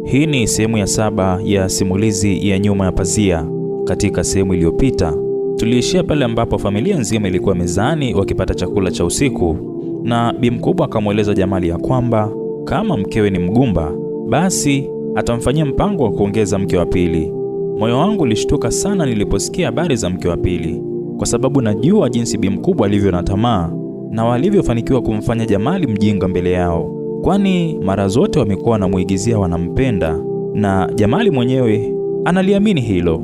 Hii ni sehemu ya 7 ya simulizi ya Nyuma ya Pazia. Katika sehemu iliyopita, tuliishia pale ambapo familia nzima ilikuwa mezani wakipata chakula cha usiku, na bi mkubwa akamweleza Jamali ya kwamba kama mkewe ni mgumba, basi atamfanyia mpango wa kuongeza mke wa pili. Moyo wangu ulishtuka sana niliposikia habari za mke wa pili, kwa sababu najua jinsi bi mkubwa alivyo na tamaa na walivyofanikiwa kumfanya Jamali mjinga mbele yao, kwani mara zote wamekuwa wanamuigizia wanampenda, na Jamali mwenyewe analiamini hilo.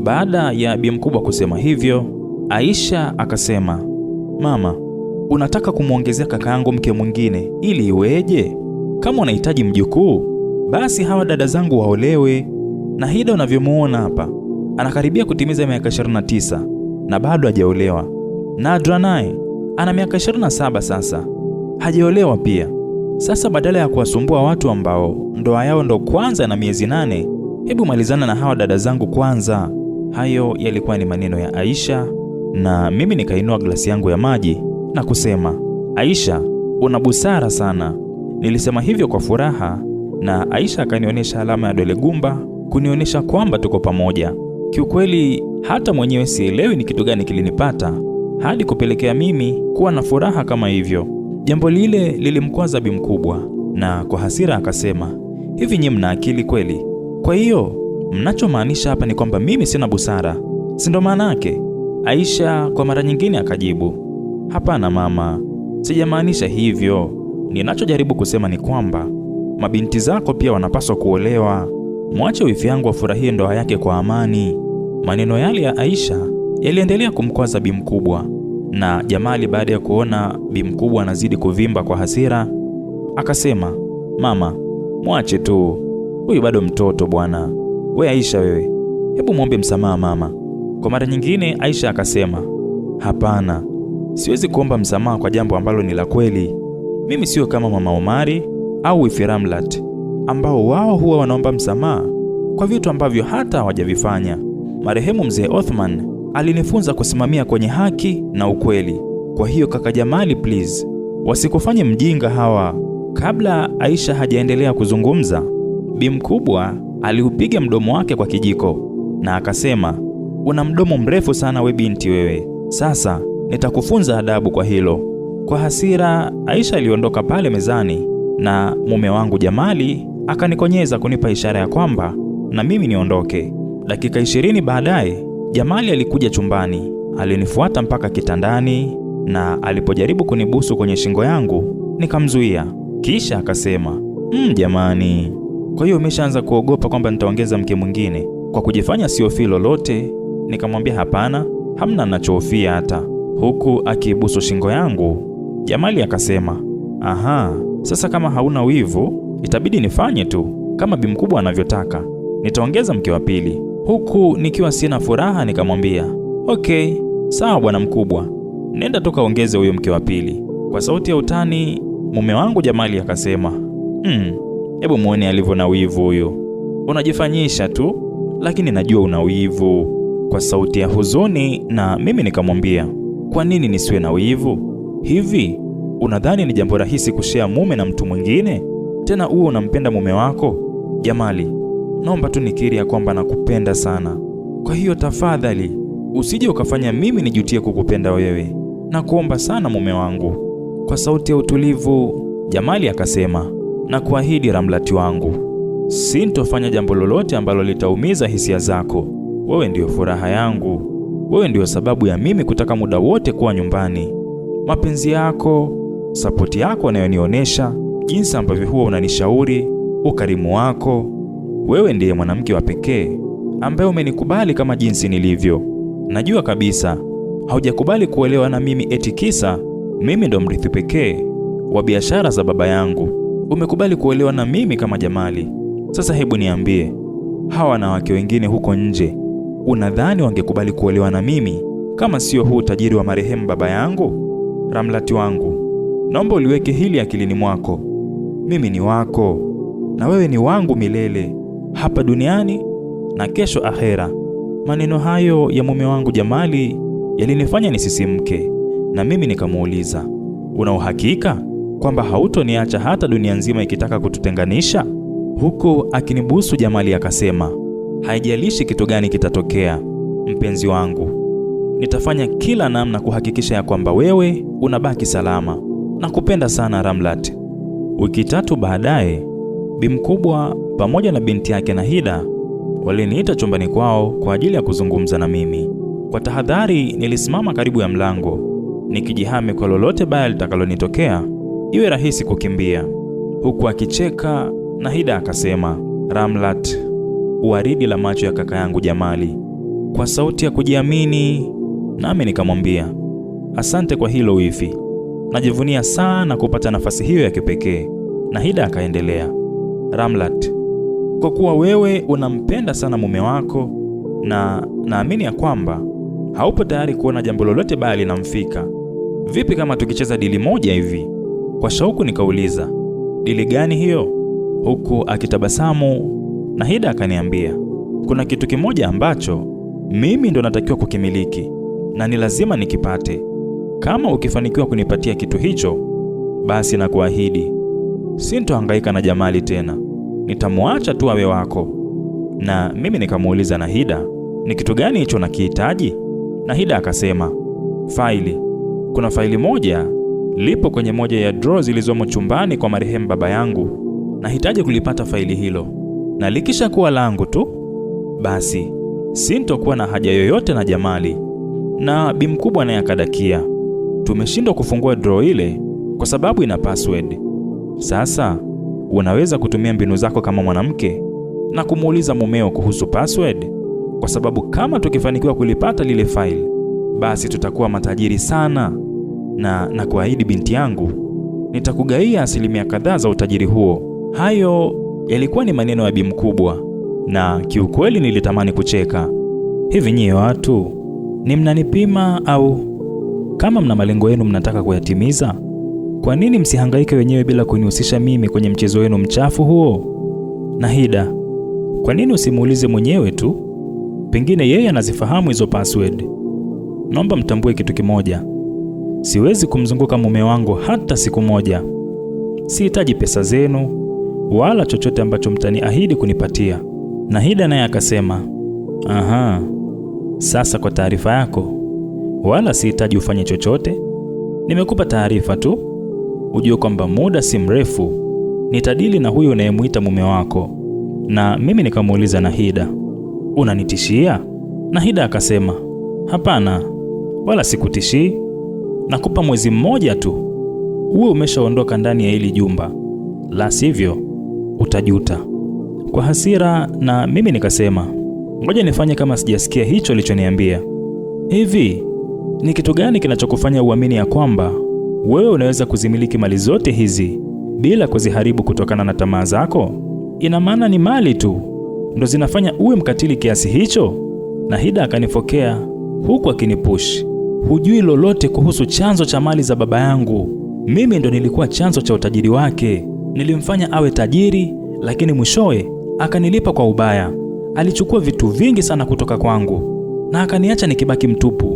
Baada ya bi mkubwa kusema hivyo, Aisha akasema, "Mama, unataka kumuongezea kaka yangu mke mwingine ili iweje? Kama unahitaji mjukuu, basi hawa dada zangu waolewe. Na Hida unavyomuona hapa, anakaribia kutimiza miaka 29 na bado hajaolewa. Nadra naye ana miaka 27 sasa, hajaolewa pia. Sasa badala ya kuwasumbua watu ambao ndoa yao ndo kwanza na miezi 8, hebu malizana na hawa dada zangu kwanza." Hayo yalikuwa ni maneno ya Aisha, na mimi nikainua glasi yangu ya maji na kusema, "Aisha, una busara sana." Nilisema hivyo kwa furaha, na Aisha akanionyesha alama ya dole gumba kunionyesha kwamba tuko pamoja. Kiukweli hata mwenyewe sielewi ni kitu gani kilinipata hadi kupelekea mimi kuwa na furaha kama hivyo. Jambo lile lilimkwaza bi mkubwa, na kwa hasira akasema, "Hivi nyinyi mna akili kweli? Kwa hiyo mnachomaanisha hapa ni kwamba mimi sina busara, si ndo maana yake?" Aisha kwa mara nyingine akajibu, "Hapana mama, sijamaanisha hivyo. Ninachojaribu kusema ni kwamba mabinti zako pia wanapaswa kuolewa. Mwache wifi yangu afurahie ndoa yake kwa amani." Maneno yale ya Aisha yaliendelea kumkwaza bi mkubwa, na Jamali baada ya kuona bi mkubwa anazidi kuvimba kwa hasira, akasema, "Mama, mwache tu. Huyu bado mtoto bwana. We Aisha wewe, hebu muombe msamaha mama." Kwa mara nyingine Aisha akasema, "Hapana, siwezi kuomba msamaha kwa jambo ambalo ni la kweli. Mimi sio kama mama Omari au wifi Ramlat ambao wao huwa wanaomba msamaha kwa vitu ambavyo hata hawajavifanya. Marehemu mzee Othman alinifunza kusimamia kwenye haki na ukweli. Kwa hiyo kaka Jamali, please, wasikufanye mjinga hawa." Kabla Aisha hajaendelea kuzungumza, bi mkubwa aliupiga mdomo wake kwa kijiko na akasema, "Una mdomo mrefu sana we binti wewe. Sasa nitakufunza adabu kwa hilo." Kwa hasira Aisha aliondoka pale mezani, na mume wangu Jamali akanikonyeza kunipa ishara ya kwamba na mimi niondoke. Dakika 20 baadaye Jamali alikuja chumbani, alinifuata mpaka kitandani, na alipojaribu kunibusu kwenye shingo yangu nikamzuia. Kisha akasema, Jamani, kwa hiyo umeshaanza kuogopa kwamba nitaongeza mke mwingine kwa kujifanya siofi lolote?" Nikamwambia, "Hapana, hamna ninachohofia hata." Huku akibusu shingo yangu, Jamali akasema, "Aha, sasa kama hauna wivu, itabidi nifanye tu kama bi mkubwa anavyotaka. Nitaongeza mke wa pili." Huku nikiwa sina furaha nikamwambia, "Okay, sawa bwana mkubwa. Nenda tu kaongeze huyo mke wa pili." Kwa sauti ya utani, mume wangu Jamali akasema, "Hebu muone alivyo na wivu huyo. Unajifanyisha tu, lakini najua una wivu." Kwa sauti ya huzuni, na mimi nikamwambia, "Kwa nini nisiwe na wivu? Hivi unadhani ni jambo rahisi kushare mume na mtu mwingine? Tena uwe unampenda mume wako? Jamali, naomba tu nikiri ya kwamba nakupenda sana. Kwa hiyo tafadhali usije ukafanya mimi nijutie kukupenda wewe. Nakuomba sana mume wangu." Kwa sauti ya utulivu, Jamali akasema, "Nakuahidi Ramlati wangu, sintofanya jambo lolote ambalo litaumiza hisia zako. Wewe ndio furaha yangu. Wewe ndio sababu ya mimi kutaka muda wote kuwa nyumbani. Mapenzi yako, sapoti yako unayonionyesha, jinsi ambavyo huwa unanishauri, ukarimu wako. Wewe ndiye mwanamke wa pekee ambaye umenikubali kama jinsi nilivyo. Najua kabisa haujakubali kuolewa na mimi eti kisa mimi ndo mrithi pekee wa biashara za baba yangu. Umekubali kuolewa na mimi kama Jamali. Sasa hebu niambie, hawa wanawake wengine huko nje, unadhani wangekubali kuolewa na mimi kama sio huu tajiri wa marehemu baba yangu? Ramlati wangu, naomba uliweke hili akilini mwako. Mimi ni wako na wewe ni wangu milele, hapa duniani na kesho akhera." Maneno hayo ya mume wangu Jamali yalinifanya nisisimke, na mimi nikamuuliza, "Una uhakika kwamba hautoniacha hata dunia nzima ikitaka kututenganisha?" huku akinibusu Jamali akasema, haijalishi kitu gani kitatokea, mpenzi wangu, nitafanya kila namna kuhakikisha ya kwamba wewe unabaki salama. Nakupenda sana Ramlat. Wiki 3 baadaye, Bi Mkubwa pamoja na binti yake Nahida waliniita chumbani kwao kwa ajili ya kuzungumza na mimi. Kwa tahadhari nilisimama karibu ya mlango, nikijihami kwa lolote baya litakalonitokea iwe rahisi kukimbia. Huku akicheka, Nahida akasema, Ramlat, waridi la macho ya kaka yangu Jamali, kwa sauti ya kujiamini. Nami nikamwambia, asante kwa hilo wifi, najivunia sana kupata nafasi hiyo ya kipekee. Nahida akaendelea, Ramlat, kwa kuwa wewe unampenda sana mume wako na naamini ya kwamba haupo tayari kuona jambo lolote baya linamfika, vipi kama tukicheza dili moja hivi? Kwa shauku nikauliza, dili gani hiyo? Huku akitabasamu, Nahida akaniambia, kuna kitu kimoja ambacho mimi ndo natakiwa kukimiliki na ni lazima nikipate. Kama ukifanikiwa kunipatia kitu hicho, basi na kuahidi sintohangaika na Jamali tena, nitamwacha tu awe wako. Na mimi nikamuuliza Nahida, ni kitu gani hicho nakihitaji? Nahida akasema, faili. Kuna faili moja lipo kwenye moja ya drawer zilizomo chumbani kwa marehemu baba yangu. Nahitaji kulipata faili hilo, na likisha kuwa langu tu, basi sintokuwa na haja yoyote na Jamali. Na Bi Mkubwa naye akadakia, tumeshindwa kufungua drawer ile kwa sababu ina password. Sasa unaweza kutumia mbinu zako kama mwanamke na kumuuliza mumeo kuhusu password, kwa sababu kama tukifanikiwa kulipata lile faili, basi tutakuwa matajiri sana. Na kuahidi binti yangu, nitakugaia 10% kadhaa za utajiri huo. Hayo yalikuwa ni maneno ya Bi Mkubwa, na kiukweli nilitamani kucheka. Hivi nyie watu ni mnanipima au kama mna malengo yenu mnataka kuyatimiza, kwa nini msihangaike wenyewe bila kunihusisha mimi kwenye mchezo wenu mchafu huo? Nahida, kwa nini usimuulize mwenyewe tu? Pengine yeye anazifahamu hizo password. Naomba mtambue kitu kimoja, siwezi kumzunguka mume wangu hata siku moja. Sihitaji pesa zenu wala chochote ambacho mtaniahidi kunipatia. Nahida naye akasema, aha, sasa kwa taarifa yako, wala sihitaji ufanye chochote. Nimekupa taarifa tu, ujue kwamba muda si mrefu nitadili na huyo unayemuita mume wako. Na mimi nikamuuliza Nahida, unanitishia? Nahida akasema, hapana, wala sikutishii. Nakupa mwezi mmoja tu, uwe umeshaondoka ndani ya hili jumba, la sivyo utajuta. Kwa hasira na mimi nikasema, ngoja nifanye kama sijasikia hicho alichoniambia. Hivi ni kitu gani kinachokufanya uamini ya kwamba wewe unaweza kuzimiliki mali zote hizi bila kuziharibu kutokana na tamaa zako? Ina maana ni mali tu ndo zinafanya uwe mkatili kiasi hicho? Nahida akanifokea huku akinipush, hujui lolote kuhusu chanzo cha mali za baba yangu. Mimi ndo nilikuwa chanzo cha utajiri wake. Nilimfanya awe tajiri, lakini mwishowe akanilipa kwa ubaya. Alichukua vitu vingi sana kutoka kwangu na akaniacha nikibaki mtupu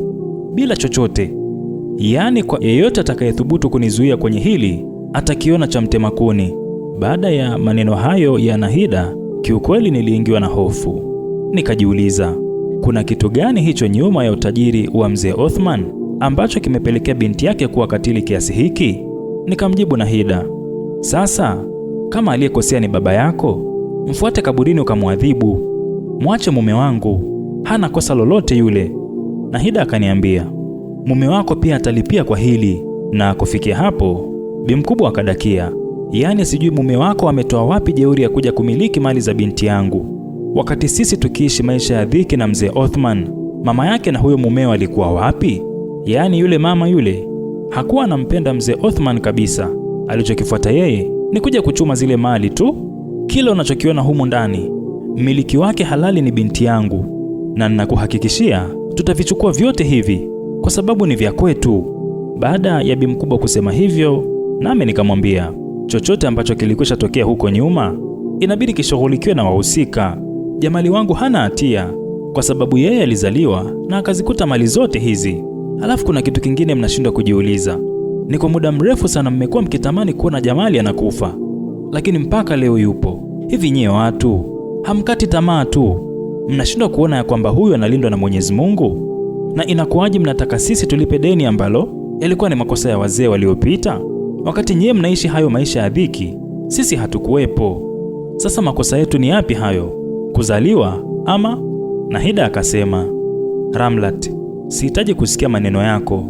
bila chochote. Yaani kwa yeyote atakayethubutu kunizuia kwenye hili atakiona cha mtema kuni. Baada ya maneno hayo ya Nahida, kiukweli niliingiwa na hofu. Nikajiuliza, kuna kitu gani hicho nyuma ya utajiri wa mzee Othman ambacho kimepelekea binti yake kuwa katili kiasi hiki? Nikamjibu Nahida, sasa kama aliyekosea ni baba yako, mfuate kaburini ukamwadhibu. Mwache mume wangu, hana kosa lolote yule. Nahida akaniambia, mume wako pia atalipia kwa hili. Na kufikia hapo, Bi Mkubwa akadakia, yaani sijui mume wako ametoa wapi jeuri ya kuja kumiliki mali za binti yangu, wakati sisi tukiishi maisha ya dhiki na mzee Othman. Mama yake na huyo mumeo alikuwa wapi? Yaani yule mama yule hakuwa anampenda mzee Othman kabisa. Alichokifuata yeye ni kuja kuchuma zile mali tu. Kila unachokiona humu ndani, mmiliki wake halali ni binti yangu, na ninakuhakikishia tutavichukua vyote hivi kwa sababu ni vya kwetu. Baada ya Bi Mkubwa kusema hivyo, nami nikamwambia, chochote ambacho kilikwisha tokea huko nyuma inabidi kishughulikiwe na wahusika. Jamali wangu hana hatia kwa sababu yeye alizaliwa na akazikuta mali zote hizi. Halafu kuna kitu kingine mnashindwa kujiuliza. Ni kwa muda mrefu sana mmekuwa mkitamani kuona Jamali anakufa, lakini mpaka leo yupo. Hivi nyie watu hamkati tamaa tu? Mnashindwa kuona ya kwamba huyu analindwa na Mwenyezi Mungu? Na inakuwaje mnataka sisi tulipe deni ambalo yalikuwa ni makosa ya wazee waliopita, wakati nyie mnaishi hayo maisha ya dhiki? Sisi hatukuwepo. Sasa makosa yetu ni yapi hayo? Kuzaliwa ama? Nahida akasema, Ramlat, sihitaji kusikia maneno yako,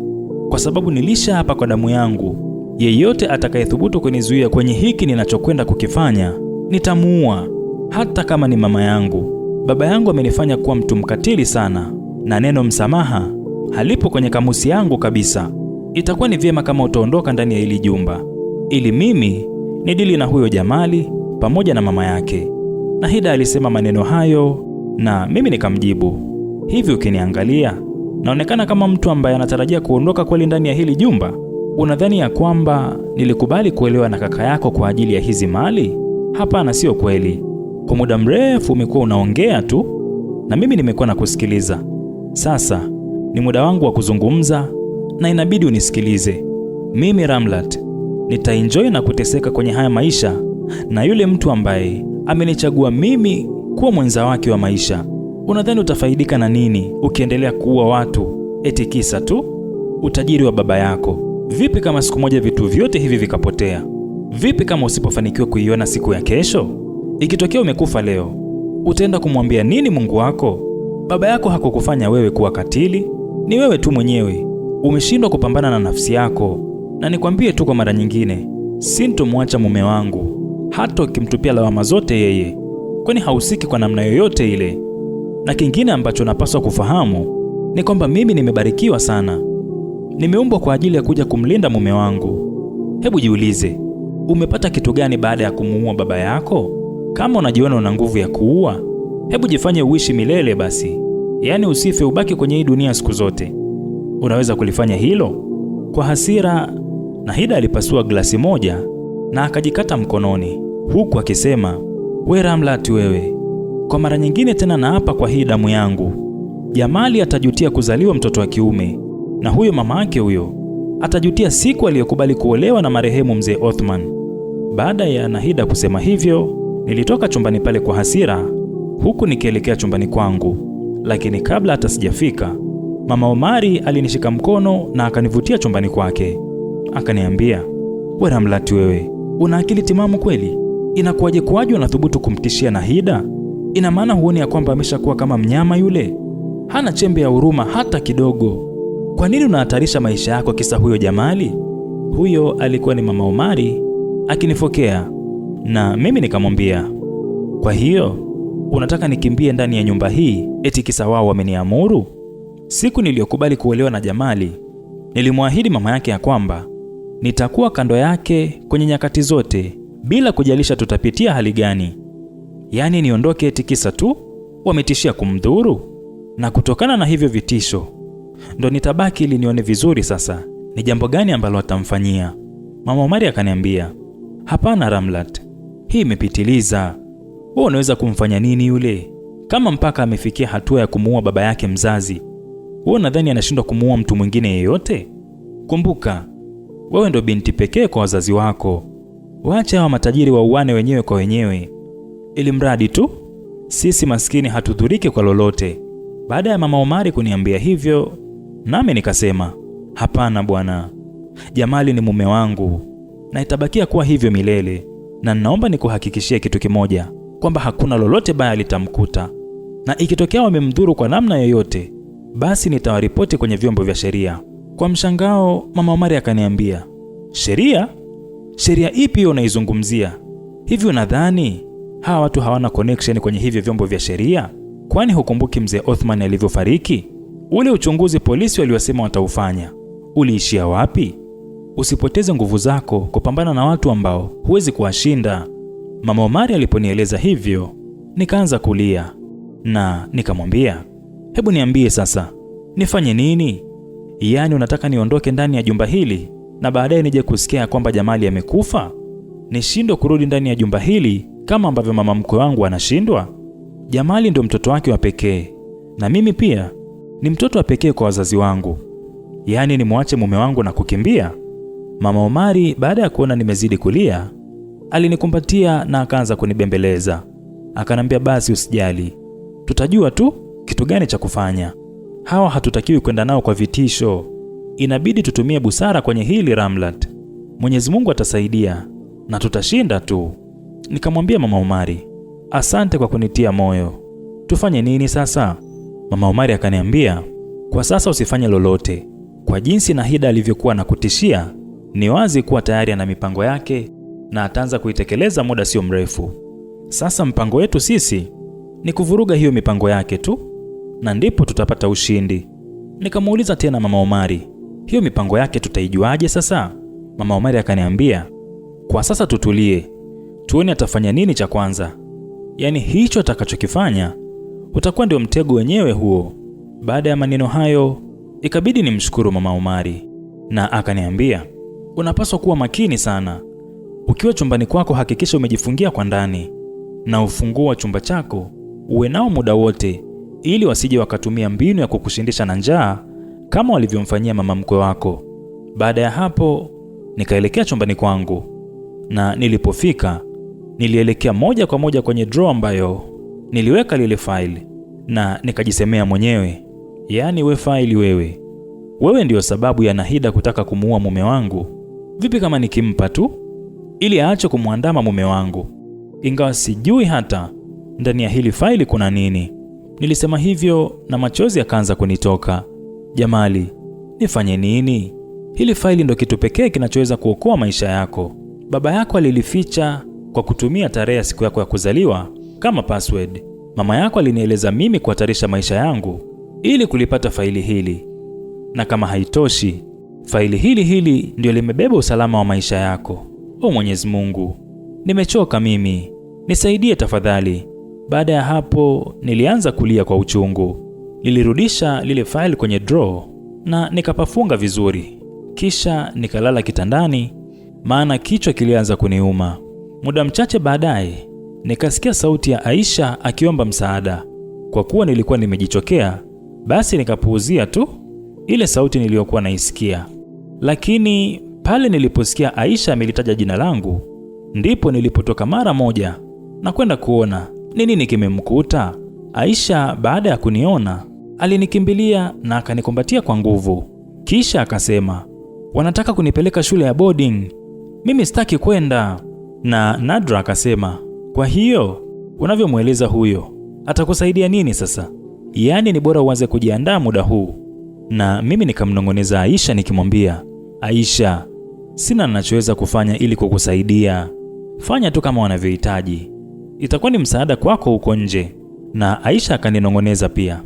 kwa sababu nilisha hapa kwa damu yangu. Yeyote atakayethubutu kunizuia kwenye hiki ninachokwenda kukifanya, nitamuua, hata kama ni mama yangu. Baba yangu amenifanya kuwa mtu mkatili sana, na neno msamaha halipo kwenye kamusi yangu kabisa. Itakuwa ni vyema kama utaondoka ndani ya hili jumba, ili mimi nidili na huyo Jamali pamoja na mama yake. Nahida alisema maneno hayo na mimi nikamjibu, hivi ukiniangalia naonekana kama mtu ambaye anatarajia kuondoka kweli ndani ya hili jumba? Unadhani ya kwamba nilikubali kuelewa na kaka yako kwa ajili ya hizi mali? Hapana, sio kweli. Kwa muda mrefu umekuwa unaongea tu na mimi nimekuwa na kusikiliza. Sasa ni muda wangu wa kuzungumza na inabidi unisikilize. Mimi Ramlat nitaenjoy na kuteseka kwenye haya maisha na yule mtu ambaye amenichagua mimi kuwa mwenza wake wa maisha. Unadhani utafaidika na nini ukiendelea kuua watu eti kisa tu utajiri wa baba yako? Vipi kama siku moja vitu vyote hivi vikapotea? Vipi kama usipofanikiwa kuiona siku ya kesho? Ikitokea umekufa leo, utaenda kumwambia nini Mungu wako? Baba yako hakukufanya wewe kuwa katili, ni wewe tu mwenyewe umeshindwa kupambana na nafsi yako. Na nikwambie tu kwa mara nyingine, sintomwacha mume wangu hata ukimtupia lawama zote yeye, kwani hausiki kwa namna yoyote ile. Na kingine ambacho napaswa kufahamu ni kwamba mimi nimebarikiwa sana. Nimeumbwa kwa ajili ya kuja kumlinda mume wangu. Hebu jiulize, umepata kitu gani baada ya kumuua baba yako? Kama unajiona una nguvu ya kuua, hebu jifanye uishi milele basi. Yaani usife, ubaki kwenye hii dunia siku zote. Unaweza kulifanya hilo? Kwa hasira, Nahida alipasua glasi moja na akajikata mkononi, huku akisema, we Ramlat wewe, kwa mara nyingine tena naapa kwa hii damu yangu, Jamali atajutia kuzaliwa mtoto wa kiume, na huyo mama yake huyo atajutia siku aliyokubali kuolewa na marehemu mzee Othman. Baada ya Nahida kusema hivyo, nilitoka chumbani pale kwa hasira, huku nikielekea chumbani kwangu. Lakini kabla hata sijafika, Mama Omari alinishika mkono na akanivutia chumbani kwake. Akaniambia, we Ramlat wewe, una akili timamu kweli? Inakuwaje unathubutu kumtishia Nahida? Ina maana huoni ya kwamba ameshakuwa kama mnyama yule? Hana chembe ya huruma hata kidogo. Kwa nini unahatarisha maisha yako kisa huyo Jamali? Huyo alikuwa ni Mama Omari akinifokea, na mimi nikamwambia, kwa hiyo unataka nikimbie ndani ya nyumba hii eti kisa wao wameniamuru? Siku niliyokubali kuolewa na Jamali, nilimwahidi mama yake ya kwamba nitakuwa kando yake kwenye nyakati zote, bila kujalisha tutapitia hali gani. Yaani niondoke eti kisa tu wametishia kumdhuru? Na kutokana na hivyo vitisho ndo nitabaki ili nione vizuri sasa ni jambo gani ambalo atamfanyia. Mama Omari akaniambia, hapana Ramlat, hii imepitiliza. Wewe unaweza kumfanya nini yule kama mpaka amefikia hatua ya kumuua baba yake mzazi? Wewe nadhani anashindwa kumuua mtu mwingine yeyote? Kumbuka, wewe ndo binti pekee kwa wazazi wako. Waache hawa matajiri wauane wenyewe kwa wenyewe, ili mradi tu sisi maskini hatudhuriki kwa lolote. Baada ya Mama Omari kuniambia hivyo, nami nikasema, hapana bwana, Jamali ni mume wangu na itabakia kuwa hivyo milele. Na ninaomba nikuhakikishie kitu kimoja, kwamba hakuna lolote baya litamkuta, na ikitokea wamemdhuru kwa namna yoyote, basi nitawaripoti kwenye vyombo vya sheria. Kwa mshangao, Mama Omari akaniambia, sheria? Sheria ipi hiyo unaizungumzia? Hivi unadhani hawa watu hawana connection kwenye hivyo vyombo vya sheria? Kwani hukumbuki mzee Othman alivyofariki? Ule uchunguzi polisi waliosema wataufanya, uliishia wapi? Usipoteze nguvu zako kupambana na watu ambao huwezi kuwashinda. Mama Omari aliponieleza hivyo, nikaanza kulia na nikamwambia, hebu niambie sasa, nifanye nini? Yaani unataka niondoke ndani ya jumba hili na baadaye nije kusikia kwamba Jamali amekufa? Nishindwe kurudi ndani ya jumba hili kama ambavyo mama mkwe wangu anashindwa? Jamali ndio mtoto wake wa pekee, na mimi pia ni mtoto wa pekee kwa wazazi wangu. Yaani nimwache mume wangu na kukimbia? Mama Omari baada ya kuona nimezidi kulia, Alinikumbatia na akaanza kunibembeleza. Akanambia basi usijali, tutajua tu kitu gani cha kufanya. Hawa hatutakiwi kwenda nao kwa vitisho. Inabidi tutumie busara kwenye hili Ramlat. Mwenyezi Mungu atasaidia na tutashinda tu. Nikamwambia Mama Umari, asante kwa kunitia moyo. Tufanye nini sasa? Mama Umari akaniambia, kwa sasa usifanye lolote. Kwa jinsi Nahida alivyokuwa na kutishia, ni wazi kuwa tayari ana mipango yake na ataanza kuitekeleza muda sio mrefu. Sasa mpango wetu sisi ni kuvuruga hiyo mipango yake tu, na ndipo tutapata ushindi. Nikamuuliza tena Mama Umari, hiyo mipango yake tutaijuaje sasa? Mama Umari akaniambia, kwa sasa tutulie, tuone atafanya nini cha kwanza. Yaani hicho atakachokifanya utakuwa ndio mtego wenyewe huo. Baada ya maneno hayo, ikabidi nimshukuru Mama Umari, na akaniambia, unapaswa kuwa makini sana. Ukiwa chumbani kwako hakikisha umejifungia kwa ndani, na ufunguo wa chumba chako uwe nao muda wote, ili wasije wakatumia mbinu ya kukushindisha na njaa kama walivyomfanyia mama mkwe wako. Baada ya hapo, nikaelekea chumbani kwangu, na nilipofika nilielekea moja kwa moja kwenye drawer ambayo niliweka lile faili, na nikajisemea mwenyewe, yaani we faili wewe ndio sababu ya Nahida kutaka kumuua mume wangu. Vipi kama nikimpa tu ili aache kumwandama mume wangu, ingawa sijui hata ndani ya hili faili kuna nini. Nilisema hivyo na machozi yakaanza kunitoka. Jamali, nifanye nini? Hili faili ndo kitu pekee kinachoweza kuokoa maisha yako. Baba yako alilificha kwa kutumia tarehe ya siku yako ya kuzaliwa kama password. Mama yako alinieleza mimi kuhatarisha maisha yangu ili kulipata faili hili. Na kama haitoshi, faili hili ndio limebeba usalama wa maisha yako. O Mwenyezi Mungu, nimechoka mimi. Nisaidie tafadhali. Baada ya hapo, nilianza kulia kwa uchungu. Nilirudisha lile faili kwenye drawer na nikapafunga vizuri. Kisha nikalala kitandani, maana kichwa kilianza kuniuma. Muda mchache baadaye, nikasikia sauti ya Aisha akiomba msaada. Kwa kuwa nilikuwa nimejichokea, basi nikapuuzia tu ile sauti niliyokuwa naisikia. Lakini pale niliposikia Aisha amelitaja jina langu, ndipo nilipotoka mara moja na kwenda kuona ni nini kimemkuta. Aisha baada ya kuniona, alinikimbilia na akanikumbatia kwa nguvu. Kisha akasema, wanataka kunipeleka shule ya boarding. Mimi sitaki kwenda. Na Nadra akasema, kwa hiyo unavyomweleza huyo atakusaidia nini sasa? Yaani ni bora uanze kujiandaa muda huu. Na mimi nikamnongoneza Aisha nikimwambia, Aisha, sina ninachoweza kufanya ili kukusaidia. Fanya tu kama wanavyohitaji. Itakuwa ni msaada kwako huko nje. Na Aisha akaninongoneza pia,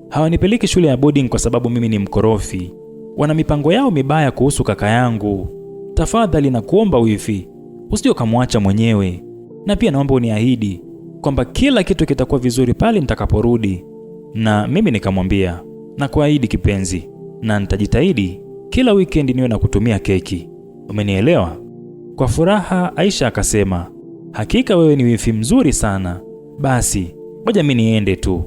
hawanipeleki shule ya boarding kwa sababu mimi ni mkorofi. Wana mipango yao mibaya kuhusu kaka yangu. Tafadhali na kuomba wifi, usije ukamwacha mwenyewe. Na pia naomba uniahidi kwamba kila kitu kitakuwa vizuri pale nitakaporudi. Na mimi nikamwambia, na kuahidi kipenzi, na nitajitahidi kila weekend niwe na kutumia keki. Umenielewa? Kwa furaha Aisha akasema, hakika wewe ni wifi mzuri sana. Basi ngoja mimi niende tu.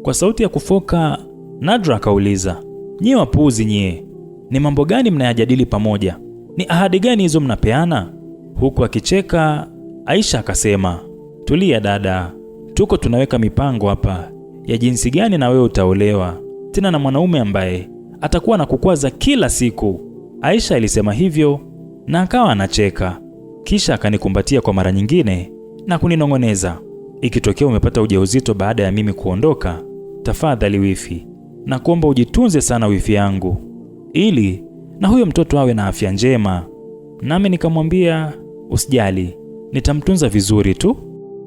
Kwa sauti ya kufoka, Nadra akauliza, nyie wapuuzi nyie, ni mambo gani mnayajadili pamoja? Ni ahadi gani hizo mnapeana? Huku akicheka, Aisha akasema, tulia dada, tuko tunaweka mipango hapa ya jinsi gani na wewe utaolewa, tena na mwanaume ambaye atakuwa na kukwaza kila siku. Aisha alisema hivyo na akawa anacheka. Kisha akanikumbatia kwa mara nyingine na kuninongoneza, ikitokea umepata ujauzito baada ya mimi kuondoka, tafadhali wifi, na kuomba ujitunze sana wifi yangu, ili na huyo mtoto awe na afya njema. Nami nikamwambia, usijali, nitamtunza vizuri tu,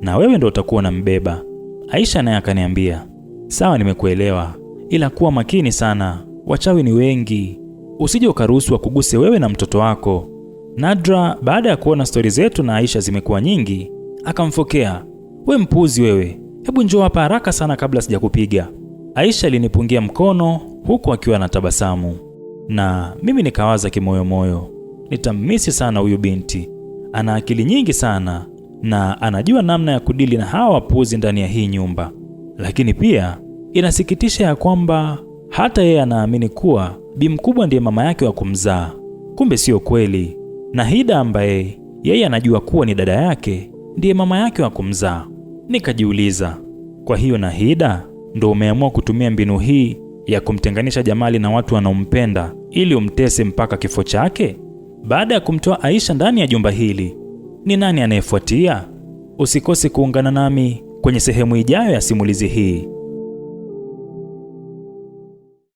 na wewe ndo utakuwa unambeba. Aisha naye akaniambia, sawa, nimekuelewa, ila kuwa makini sana, wachawi ni wengi, usije ukaruhusu kuguse wewe na mtoto wako. Nadra baada ya kuona stori zetu na Aisha zimekuwa nyingi, akamfokea, we mpuzi wewe, hebu njoo hapa haraka sana kabla sijakupiga. Aisha alinipungia mkono huku akiwa anatabasamu, na mimi nikawaza kimoyomoyo, nitamisi sana huyu binti, ana akili nyingi sana na anajua namna ya kudili na hawa wapuzi ndani ya hii nyumba. Lakini pia inasikitisha ya kwamba hata yeye anaamini kuwa Bi Mkubwa ndiye mama yake wa kumzaa. Kumbe sio kweli. Nahida ambaye Yeye anajua kuwa ni dada yake ndiye mama yake wa kumzaa. Nikajiuliza, kwa hiyo Nahida ndo umeamua kutumia mbinu hii ya kumtenganisha Jamali na watu wanaompenda ili umtese mpaka kifo chake? Baada ya kumtoa Aisha ndani ya jumba hili, ni nani anayefuatia? Usikose kuungana nami kwenye sehemu ijayo ya simulizi hii.